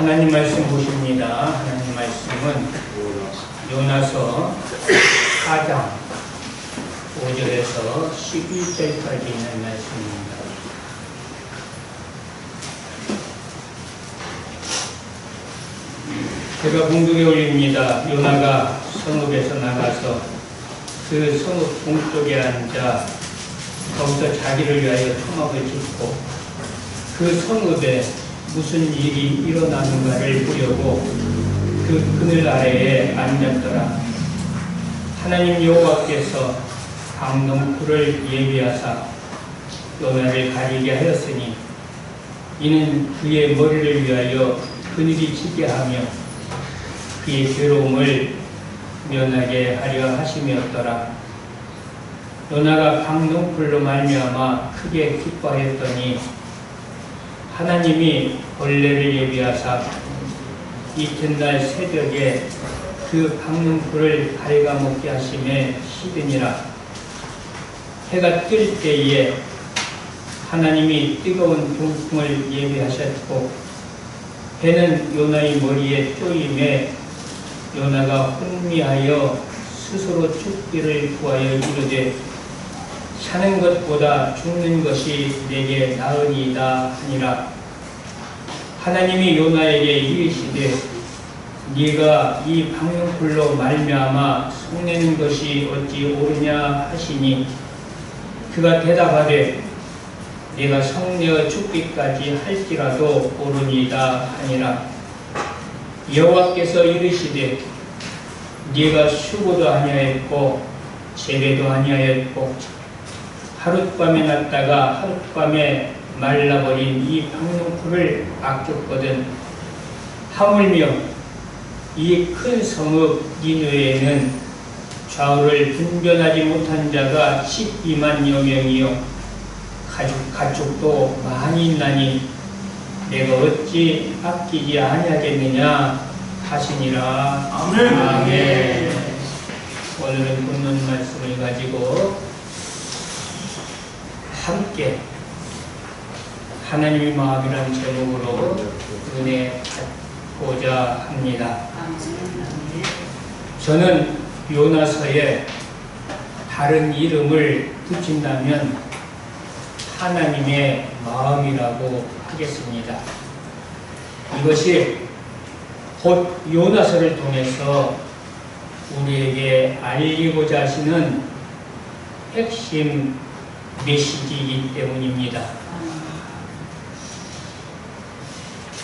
하나님 말씀 보십니다. 하나님 말씀은 요나서 4장 5절에서 11절까지 있는 말씀입니다. 제가 공독에 올립니다. 요나가 성읍에서 나가서 그 성읍 동쪽에 앉아 거기서 자기를 위하여 초막을 짓고 그 성읍에 무슨 일이 일어나는가를 보려고 그 그늘 아래에 앉았더라. 하나님 여호와께서 강동굴을 예비하사 요나를 가리게 하였으니 이는 그의 머리를 위하여 그늘이 지게 하며 그의 괴로움을 면하게 하려 하심이었더라. 요나가 강동굴로 말미암아 크게 기뻐하였더니 하나님이 벌레를 예비하사 이튿날 새벽에 그 강동굴을 갉아먹게 하심에 시드니라. 해가 뜰 때에 하나님이 뜨거운 동풍을 예비하셨고 해는 요나의 머리에 쪼임에 요나가 혼미하여 스스로 죽기를 구하여 이르되 사는 것보다 죽는 것이 내게 나으니이다 하니라. 하나님이 요나에게 이르시되 네가 이 강동굴로 말미암아 속내는 것이 어찌 옳으냐 하시니 그가 대답하되 네가 성내어 죽기까지 할지라도 옳으니이다 하니라. 여호와께서 이르시되 네가 수고도 아니하였고 재배도 아니하였고 하룻밤에 났다가 하룻밤에 말라버린 이 강동굴을 아꼈거든. 하물며 이 큰 성읍 니느웨에는 좌우를 분별하지 못한 자가 12만여 명이요 가축도 많이 있나니 내가 어찌 아끼지 아니하겠느냐 하시니라. 아멘. 아멘. 오늘은 본문 말씀을 가지고 함께 하나님의 마음이라는 제목으로 은혜 받고자 합니다. 저는 요나서에 다른 이름을 붙인다면 하나님의 마음이라고 하겠습니다. 이것이 곧 요나서를 통해서 우리에게 알리고자 하시는 핵심 메시지이기 때문입니다.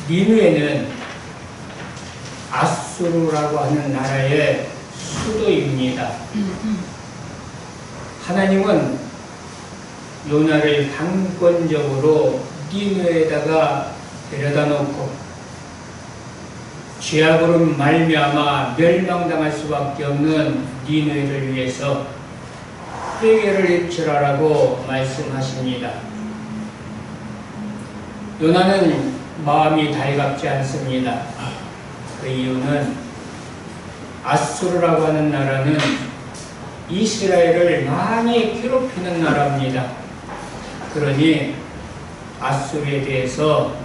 니느웨는 아수르라고 하는 나라의 수도입니다. 하나님은 요나를 강권적으로 니느웨에다가 데려다 놓고 죄악으로 말미암아 멸망당할 수밖에 없는 니느웨를 위해서 회개를 입출하라고 말씀하십니다. 요나는 마음이 달갑지 않습니다. 그 이유는 아수르라고 하는 나라는 이스라엘을 많이 괴롭히는 나라입니다. 그러니 아수르에 대해서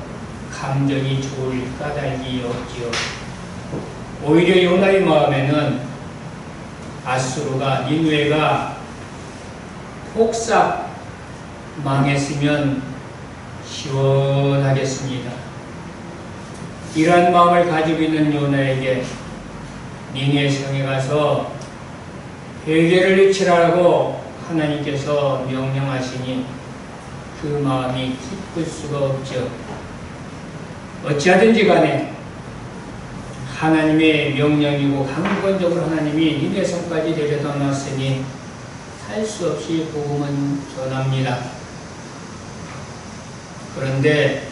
감정이 좋을 까닭이 없지요. 오히려 요나의 마음에는 아수르가 니느웨가 폭삭 망했으면 시원하겠습니다. 이러한 마음을 가지고 있는 요나에게 니느웨 성에 가서 회개를 입출하라고 하나님께서 명령하시니 그 마음이 기쁠 수가 없죠. 어찌하든지 간에 하나님의 명령이고 강권적으로 하나님이 니느웨 성까지 데려다 놨으니 할 수 없이 복음은 전합니다. 그런데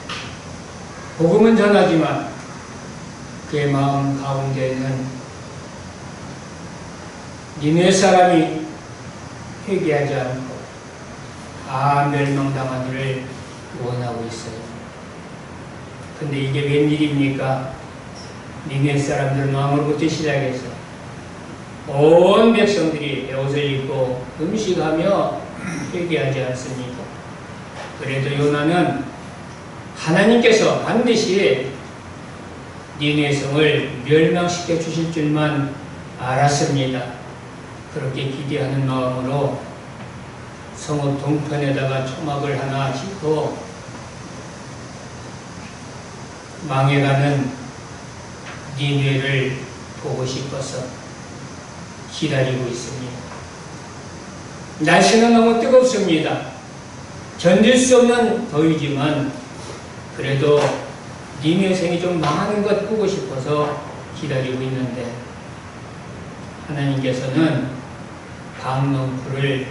복음은 전하지만 그의 마음 가운데는 니느웨 사람이 회개하지 않고 다 멸망당하기를 원하고 있어요. 근데 이게 웬일입니까? 니느웨 사람들 마음으로부터 시작해서 온 백성들이 옷을 입고 음식하며 회개하지 않습니까? 그래도 요나는 하나님께서 반드시 니느웨 성을 멸망시켜 주실 줄만 알았습니다. 그렇게 기대하는 마음으로 성읍 동편에다가 초막을 하나 짓고 망해가는 니느웨를 보고 싶어서 기다리고 있습니다. 날씨는 너무 뜨겁습니다. 견딜 수 없는 더위지만 그래도 니느웨 성이 좀 망하는 것 보고 싶어서 기다리고 있는데 하나님께서는 방농불을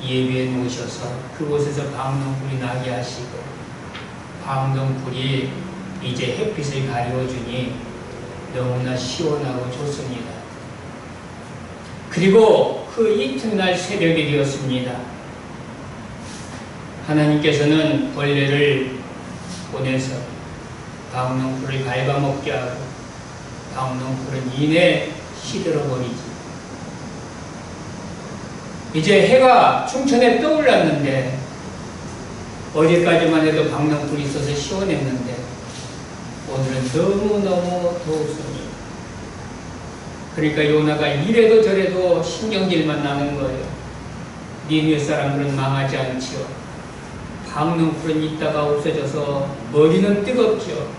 예비해 놓으셔서 그곳에서 방농불이 나게 하시고 방농불이 이제 햇빛을 가려주니 너무나 시원하고 좋습니다. 그리고 그 이튿날 새벽이 되었습니다. 하나님께서는 벌레를 보내서 방농불을 갉아먹게 하고 방농불은 이내 시들어버리지. 이제 해가 충천에 떠올랐는데 어제까지만 해도 방농불이 있어서 시원했는데 오늘은 너무너무 더웠습니다. 그러니까 요나가 이래도 저래도 신경질만 나는 거예요. 니느웨 사람들은 망하지 않지요. 방농불은 있다가 없어져서 머리는 뜨겁죠.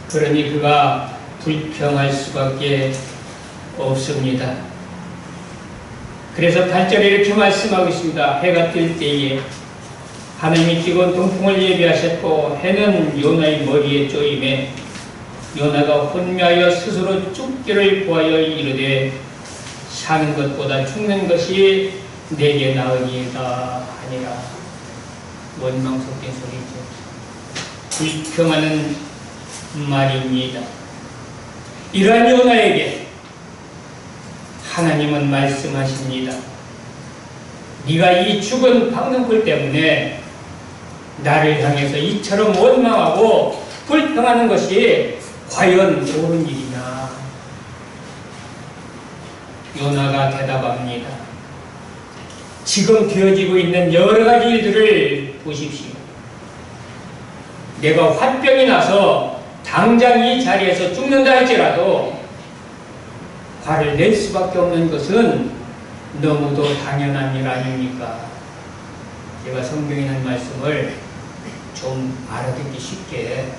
그러니 그가 불평할 수밖에 없습니다. 그래서 8절에 이렇게 말씀하고 있습니다. 해가 뜰 때에 하나님이 뜨거운 동풍을 예비하셨고 해는 요나의 머리에 쪼임에 요나가 혼미하여 스스로 죽기를 구하여 이르되 사는 것보다 죽는 것이 내게 나으니이다 하니라. 원망 섞인 소리죠. 불평하는 말입니다. 이러한 요나에게 하나님은 말씀하십니다. 네가 이 죽은 방농불 때문에 나를 향해서 이처럼 원망하고 불평하는 것이 과연 옳은 일이냐? 요나가 대답합니다. 지금 되어지고 있는 여러 가지 일들을 보십시오. 내가 화병이 나서 당장 이 자리에서 죽는다 할지라도 화를 낼 수밖에 없는 것은 너무도 당연한 일 아닙니까? 제가 성경에 있는 말씀을 좀 알아듣기 쉽게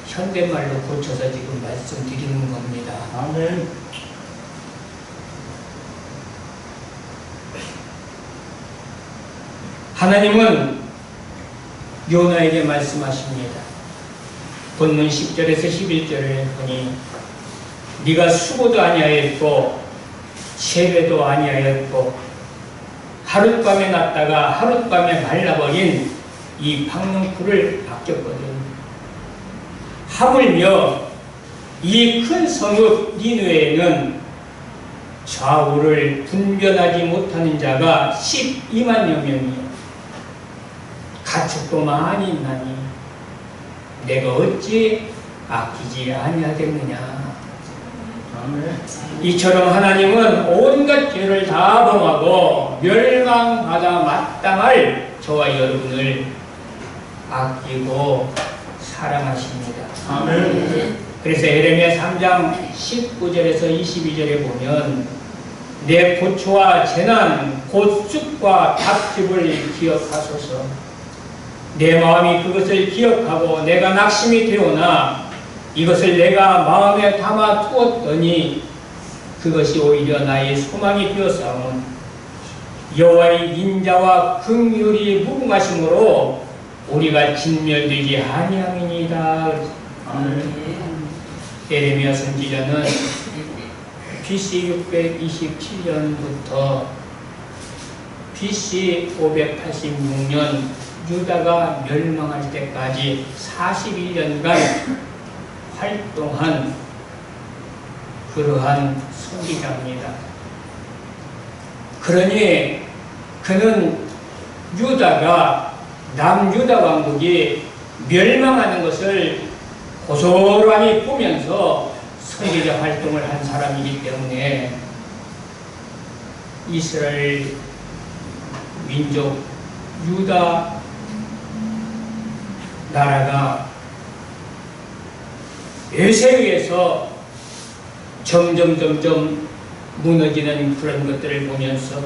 현대말로 고쳐서 지금 말씀드리는 겁니다. 아멘. 하나님은 요나에게 말씀하십니다. 본문 10절에서 11절을 보니 네가 수고도 아니하였고 세배도 아니하였고 하룻밤에 났다가 하룻밤에 말라버린 이 방농불을 아꼈거든. 하물며 이 큰 성읍 니느웨에는 좌우를 분별하지 못하는 자가 12만여 명이요 가축도 많이 있나니 내가 어찌 아끼지 아니하겠느냐. 이처럼 하나님은 온갖 죄를 다 범하고 멸망받아 마땅할 저와 여러분을 아끼고 사랑하십니다. 아멘. 그래서 에레미야 3장 19절에서 22절에 보면 내 고초와 재난 곧 쑥과 닭집을 기억하소서. 내 마음이 그것을 기억하고 내가 낙심이 되오나 이것을 내가 마음에 담아 두었더니 그것이 오히려 나의 소망이 되었사오니 여호와의 인자와 긍휼이 무궁하심으로 우리가 진멸되지 아니함이니이다. 에레미야 선지자는 BC 627년부터 BC 586년 유다가 멸망할 때까지 41년간 활동한 그러한 선지자입니다. 그러니 그는 유다가 남유다 왕국이 멸망하는 것을 고스란히 보면서 선지자 활동을 한 사람이기 때문에 이스라엘 민족 유다 나라가 엿에 의해서 점점 무너지는 그런 것들을 보면서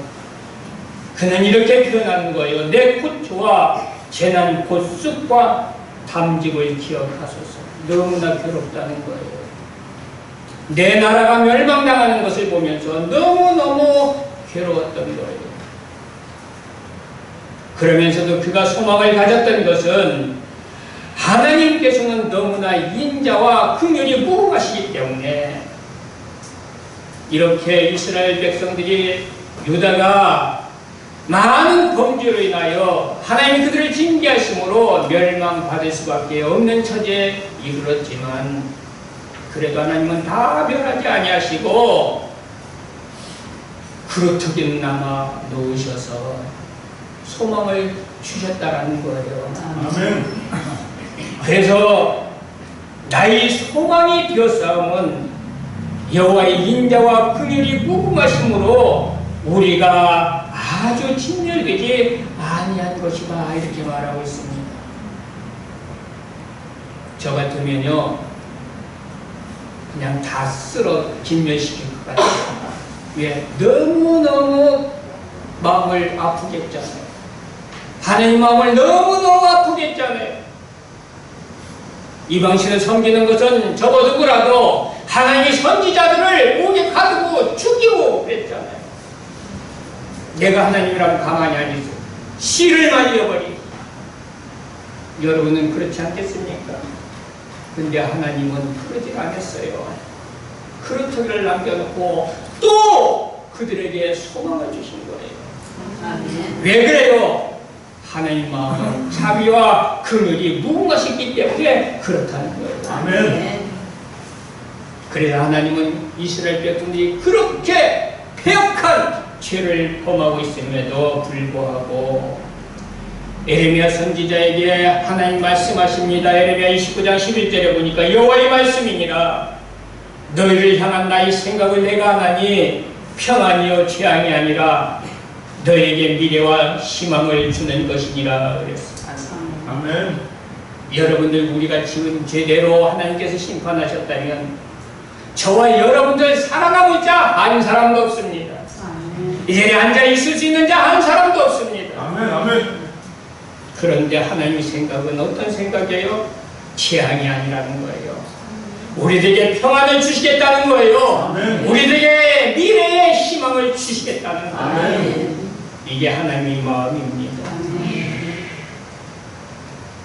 그는 이렇게 표현하는 거예요. 내 고초와 재난 곧 쑥과 담직을 기억하소서. 너무나 괴롭다는 거예요. 내 나라가 멸망당하는 것을 보면서 너무너무 괴로웠던 거예요. 그러면서도 그가 소망을 가졌던 것은 하나님께서는 너무나 인자와 긍휼이 무궁하시기 때문에 이렇게 이스라엘 백성들이 유다가 많은 범죄로 인하여 하나님이 그들을 징계하심으로 멸망받을 수밖에 없는 처지에 이르렀지만 그래도 하나님은 다 멸하지 아니하시고 그루터기는 남아 놓으셔서 소망을 주셨다라는 거예요. 아멘. 그래서 나의 소망이 되었사오면 여호와의 인자와 긍휼이 무궁하심으로 우리가 아주 진멸되지 아니한 것이다 이렇게 말하고 있습니다. 저 같으면요 그냥 다 쓸어 진멸시킬 것 같아요. 왜? 너무너무 마음을 아프게 했잖아요. 하나님 마음을 너무너무 아프게 했잖아요. 이방신을 섬기는 것은 저거 누구라도 하나님의 선지자들을 목에 가두고 죽이고 그랬잖아요. 내가 하나님이라면 가만히 안 있어. 씨를 말려버리고. 여러분은 그렇지 않겠습니까? 근데 하나님은 그러지 않았어요. 그루터기를 남겨놓고 또 그들에게 소망을 주신 거예요. 왜 그래요? 하나님 마음은 자비와 긍휼이 무궁하시기 때문에 그렇다는 거예요. 아멘. 그래서 하나님은 이스라엘 백성들이 그렇게 폐역한 죄를 범하고 있음에도 불구하고 에레미야 선지자에게 하나님 말씀하십니다. 에레미야 29장 11절에 보니까 여호와의 말씀이니라. 너희를 향한 나의 생각을 내가 하나니 평안이요 재앙이 아니라 너에게 미래와 희망을 주는 것이니라 그랬어요. 아멘. 여러분들 우리가 지금 제대로 하나님께서 심판하셨다면 저와 여러분들 살아가고 있자 한 사람도 없습니다. 이 자리에 앉아 있을 수 있는 자 한 사람도 없습니다. 아멘. 아멘. 그런데 하나님의 생각은 어떤 생각이에요? 재앙이 아니라는 거예요. 우리들에게 평안을 주시겠다는 거예요. 아멘. 우리들에게 미래의 희망을 주시겠다는 거예요. 아멘. 이게 하나님의 마음입니다.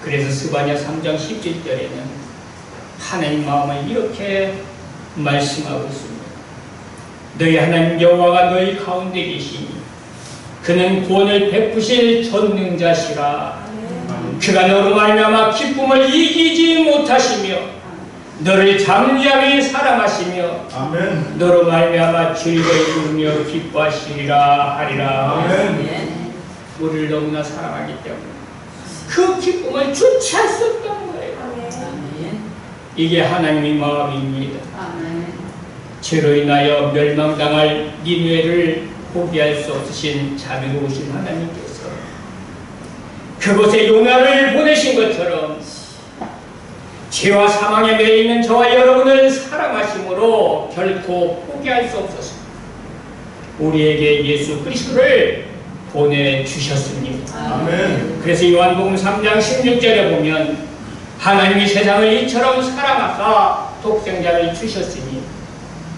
그래서 스바냐 3장 17절에는 하나님 마음을 이렇게 말씀하고 있습니다. 너희 하나님 여호와가 너희 가운데 계시니 그는 구원을 베푸실 전능자시라. 그가 너로 말미암아 기쁨을 이기지 못하시며 너를 잠잠히 사랑하시며 아멘. 너로 말미암아 즐거이 부르며 기뻐하시리라 하리라. 아멘. 우리를 너무나 사랑하기 때문에 그 기쁨을 주체할 수 없다는 거예요. 이게 하나님의 마음입니다. 죄로 인하여 멸망당할 니느웨를 포기할 수 없으신 자비로우신 하나님께서 그곳에 요나를 보내신 것처럼 죄와 사망에 매여 있는 저와 여러분을 사랑하심으로 결코 포기할 수 없어서 우리에게 예수 그리스도를 보내주셨습니다. 아멘. 그래서 요한복음 3장 16절에 보면 하나님이 세상을 이처럼 사랑하사 독생자를 주셨으니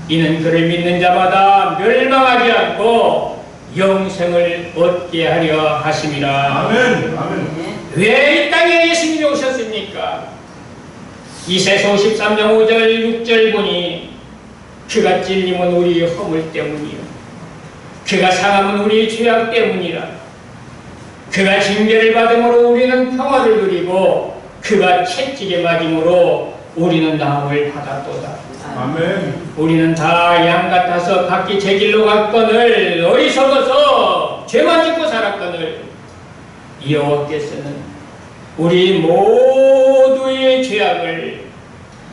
이는 그를 믿는 자마다 멸망하지 않고 영생을 얻게 하려 하심이라. 아멘. 아멘. 왜 이 땅에 예수님이 오셨습니까? 이사야 53장 5절 6절 보니 그가 찔림은 우리 허물 때문이요 그가 상함은 우리 죄악 때문이라. 그가 징계를 받음으로 우리는 평화를 누리고 그가 채찍에 맞음으로 우리는 나음을 받았도다. 아멘. 우리는 다 양 같아서 각기 제 길로 갔거늘 어리석어서 죄만 짓고 살았거늘 여호와께서는 우리 모두의 죄악을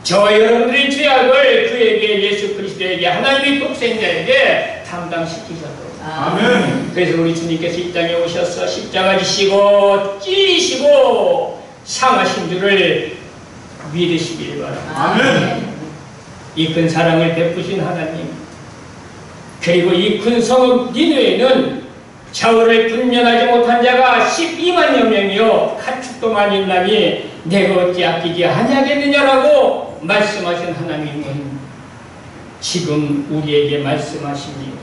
저와 여러분들의 죄악을 그에게 예수 그리스도에게 하나님의 독생자에게 담당시키셨다. 아멘. 그래서 우리 주님께서 이 땅에 오셔서 십자가 지시고 찢으시고 상하신 줄을 믿으시길 바랍니다. 아멘. 이 큰 사랑을 베푸신 하나님, 그리고 이 큰 성읍 니느웨는 좌우를 분별하지 못한 자가 12만여 명이요 가축도 많이 있나니 내가 어찌 아끼지 아니하겠느냐라고 말씀하신 하나님은 지금 우리에게 말씀하십니다.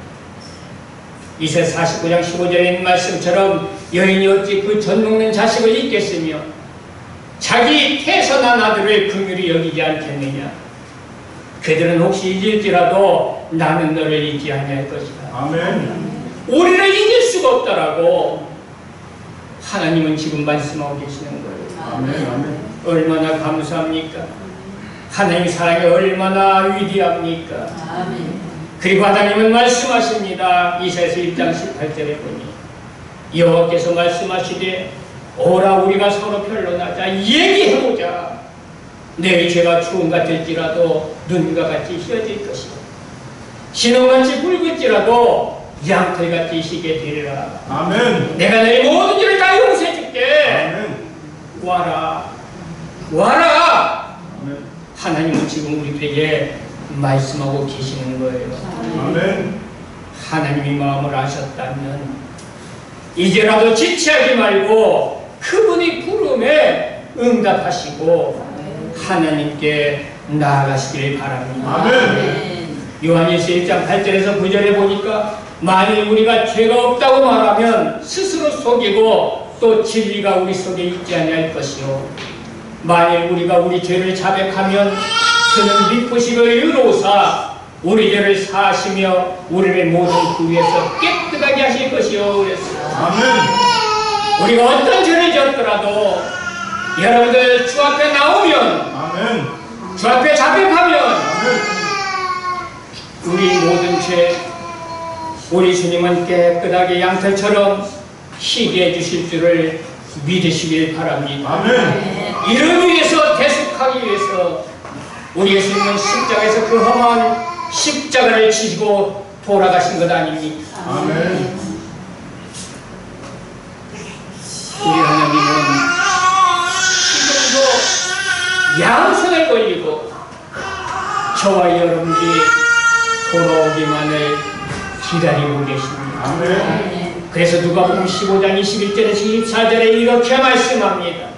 이새 49장 15절에 있는 말씀처럼 여인이 어찌 그 젖 먹는 자식을 잊겠으며 자기 태선한 아들을 긍휼히 여기지 않겠느냐. 그들은 혹시 잊을지라도 나는 너를 잊지 아니할 것이다. 아멘. 우리를 잊을 수가 없다라고 하나님은 지금 말씀하고 계시는 거예요. 아멘. 아멘. 얼마나 감사합니까? 하나님의 사랑이 얼마나 위대합니까? 아멘. 그리고 하나님은 말씀하십니다. 이사야서 1장 18절에 보니 여호와께서 말씀하시되 오라 우리가 서로 변론하자 얘기해보자. 너희 죄가 추운 같을지라도 눈과 같이 휘어질 것이고 신혼같이 붉을지라도 양털같이 시게 되리라. 아멘. 내가 너희 모든 죄를 다 용서해줄게. 아멘. 와라 와라. 아멘. 하나님은 지금 우리에게 말씀하고 계시는 거예요. 아멘. 하나님이 마음을 아셨다면 이제라도 지체하지 말고 그분이 부름에 응답하시고 하나님께 나아가시길 바랍니다. 아멘. 요한일서 1장 8절에서 9절에 보니까 만일 우리가 죄가 없다고 말하면 스스로 속이고 또 진리가 우리 속에 있지 아니할 것이요 만일 우리가 우리 죄를 자백하면 그는 믿으시고 의로우사 우리 죄를 사하시며 우리를 모든 그 위에서 깨끗하게 하실 것이요 그랬어요. 아멘. 우리가 어떤 죄를 지었더라도 여러분들 주 앞에 나오면 아멘. 주 앞에 자백하면 아멘. 우리 모든 죄 우리 주님은 깨끗하게 양털처럼 희게 해주실 줄을 믿으시길 바랍니다. 아멘. 이를 위해서 대속하기 위해서 우리 예수님은 십자가에서 그 험한 십자가를 지시고 돌아가신 것 아닙니까? 아멘. 우리 하나님은 지금도 양손에 걸리고 저와 여러분들이 돌아오기만을 기다리고 계십니다. 아멘. 그래서 누가복음 15장 21절에서 24절에 이렇게 말씀합니다.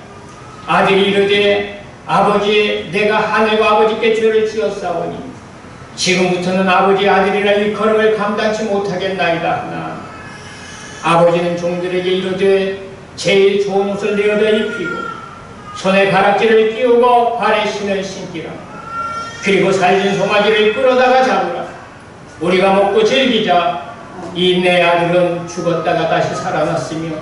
아들이 이르되 아버지 내가 하늘과 아버지께 죄를 지었사오니 지금부터는 아버지 아들이라 일컬음을 감당치 못하겠나이다 하나 아버지는 종들에게 이르되 제일 좋은 옷을 내어다 입히고 손에 가락지를 끼우고 발에 신을 신기라. 그리고 살진 송아지를 끌어다가 잡으라. 우리가 먹고 즐기자. 이 내 아들은 죽었다가 다시 살아났으며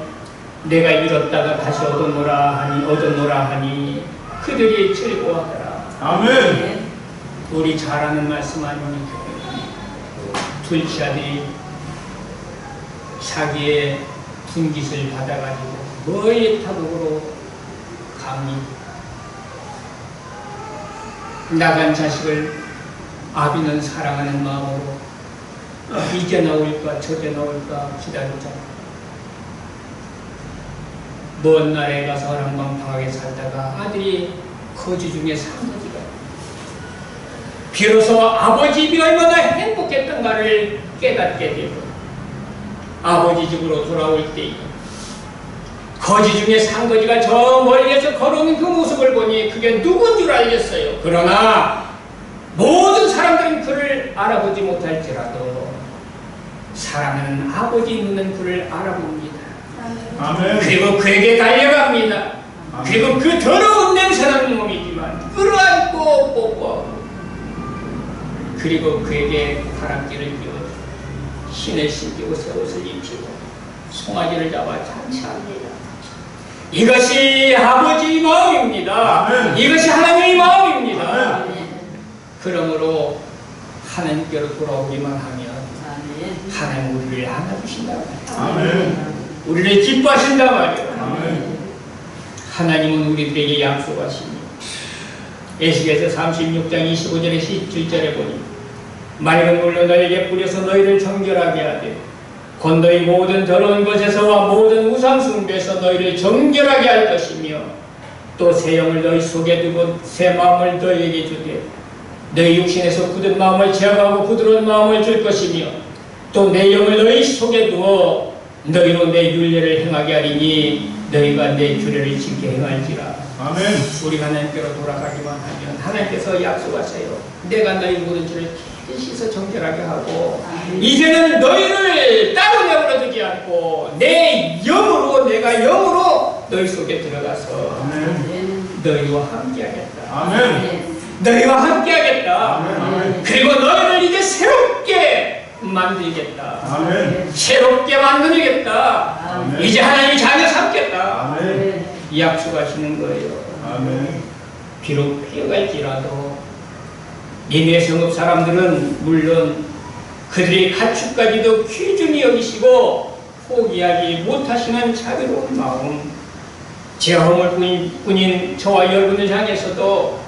내가 잃었다가 다시 얻었노라 하니 그들이 즐거워하더라. 아멘. 우리 잘 아는 말씀 아닙니까? 둘째 아들이 자기의 분깃을 받아가지고 멀리 타국으로 갑니다. 나간 자식을 아비는 사랑하는 마음으로 이제 나올까 저제 나올까 기다렸잖아. 먼 나라에 가서 어랑방팡하게 살다가 아들이 거지 중에 산거지가 비로소 아버지 집이 얼마나 행복했던가를 깨닫게 되고 아버지 집으로 돌아올 때 거지 중에 산거지가 저 멀리에서 걸어오는 그 모습을 보니 그게 누군 줄 알겠어요. 그러나 모든 사람들은 그를 알아보지 못할지라도 사랑하는 아버지 눈은 그를 알아봅니다. 아멘. 그리고 그에게 달려갑니다. 아멘. 그리고 그 더러운 냄새나는 몸이지만 끌어안고 뽀뽀하고 그리고 그에게 가락지를 끼워주고 신을 신기고 새 옷을 입히고 송아지를 잡아 잔치합니다. 이것이 아버지의 마음입니다. 아멘. 이것이 하나님의 마음입니다. 아멘. 그러므로 하나님께로 돌아오기만 하면 아멘. 하나님 우리를 안아주신다 말이에요. 아멘. 우리를 기뻐하신다 말이에요. 아멘. 하나님은 우리들에게 약속하십니다. 에스겔서 36장 25절에서 27절에 보니 맑은 물로 너에게 뿌려서 너희를 정결하게 하되 곧 너희 모든 더러운 것에서와 모든 우상 숭배에서 너희를 정결하게 할 것이며 또 새 영을 너희 속에 두고 새 마음을 너희에게 주되 너희 육신에서 굳은 마음을 제어하고 부드러운 마음을 줄 것이며 또 내 영을 너희 속에 두어 너희로 내 율례를 행하게 하리니 너희가 내 규례를 지켜 행할지라. 아멘. 우리가 하나님께로 돌아가기만 하면 하나님께서 약속하세요. 내가 너희 모든 죄를 씻어 정결하게 하고 이제는 너희를 따로 내버려두지 않고 내 영으로 내가 영으로 너희 속에 들어가서 아멘. 너희와 함께하겠다. 아멘. 너희와 함께하겠다. 아멘. 그리고 너희를 이제 새롭게 만들겠다. 아멘. 새롭게 만들겠다. 아멘. 이제 하나님이 자녀 삼겠다. 아멘. 약속하시는 거예요. 아멘. 비록 피어갈지라도 니네 성읍 사람들은 물론 그들의 가축까지도 귀중히 여기시고 포기하지 못하시는 자비로운 마음, 제 허물뿐인 저와 여러분을 향해서도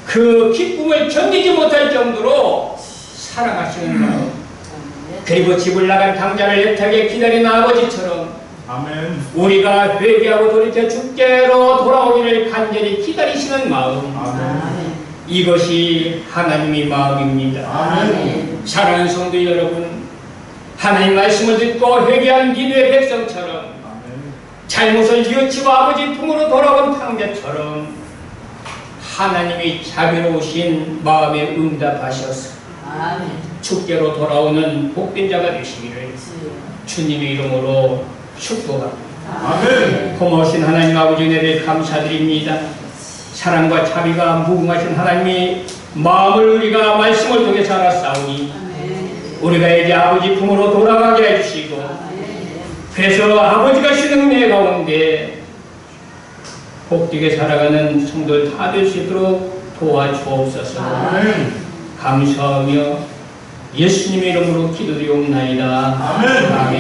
그 기쁨을 견디지 못할 정도로 사랑하시는 마음, 그리고 집을 나간 당자를 애타게 기다리는 아버지처럼 아멘. 우리가 회개하고 돌이켜 주께로 돌아오기를 간절히 기다리시는 마음, 아멘. 이것이 하나님의 마음입니다. 아멘. 사랑하는 성도 여러분, 하나님 말씀을 듣고 회개한 니느웨 백성처럼 아멘. 잘못을 뉘우치고 아버지 품으로 돌아온 탕자처럼 하나님이 자비로우신 마음에 응답하셔서 주께로 돌아오는 복된 자가 되시기를 주님의 이름으로 축복합니다. 아멘. 고마우신 하나님 아버지 은혜를 감사드립니다. 사랑과 자비가 무궁하신 하나님이 마음을 우리가 말씀을 통해서 알았사오니 우리가 이제 아버지 품으로 돌아가게 해주시고 그래서 아버지가 주시는 은혜 가운데 복되게 살아가는 성도들 다 될 수 있도록 도와주옵소서. 감사하며 예수님의 이름으로 기도드리옵나이다. 아멘. 아멘.